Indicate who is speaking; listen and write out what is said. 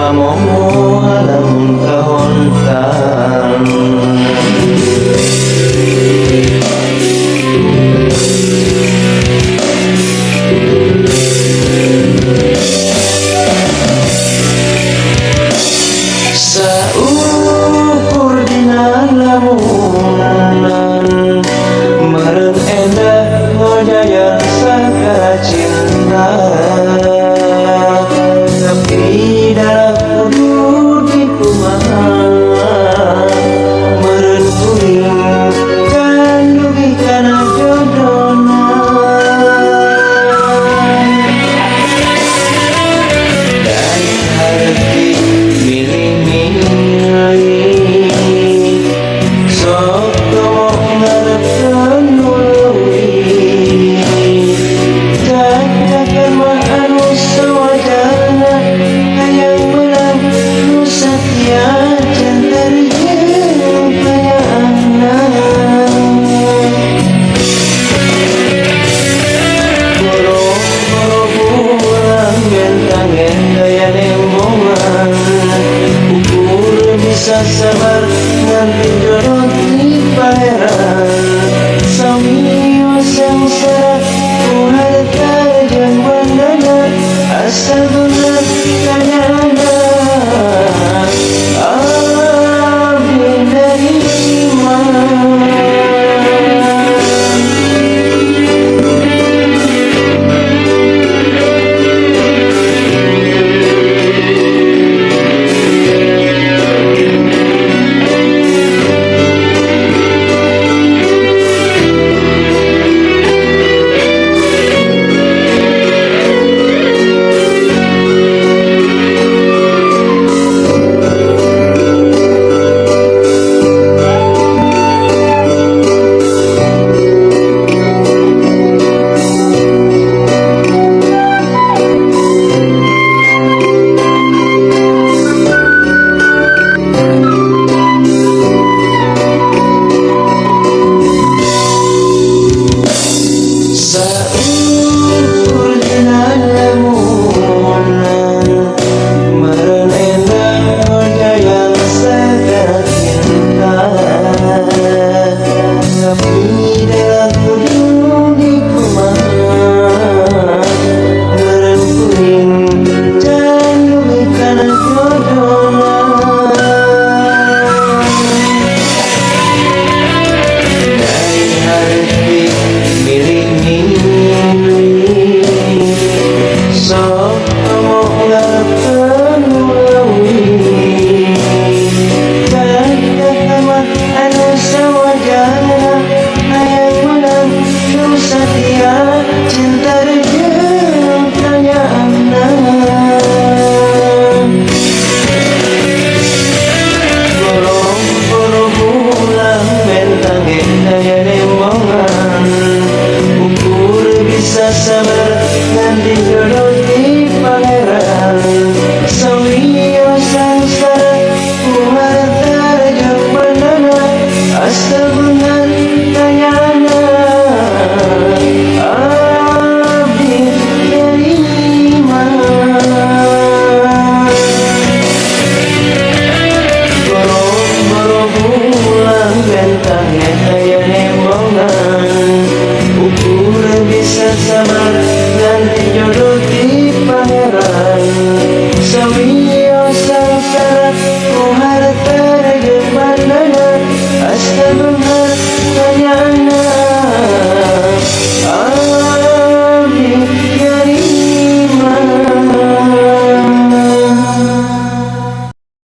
Speaker 1: lamonmu halamun kahontang. Saukur dina lamunan meren endah ngojayang sakara cinta, tapi dalam kudur di kumaha meren kuring kan dugi kana jodona. Dari hati milih-milih sok tomok ngarepkeun nuluwi, tanyakan mah anu sawajana hayang menang nu satia jantar jeung kayaana. Boro-boro bulan gentang daya nembongan, ukur bisa sabar nganti jodoh di pangeran. Samios sangsara kuharta jeung bandana, asal bener kanyana abdi nerima. Saukur dina lamunan meren endah ngojayang sakara cinta, tapi dalam kudur di kumaha meren kuring can dugi kana jodona. Dari hati milih-milih sok tomok ngarepkeun nuluwi, tanyakan mah anu sawajana hayang menang nu satia cinta jeung kayaana. Boro-boro bulan bentang daya nembongan, ukur bisa sabar nganti jodoh di pangeran. Samios sangsara kuharta jeung bandana, asal beungan kanyana abdi nerima. Boro-boro bulan bentang daya nembongan, ukur bisa sabar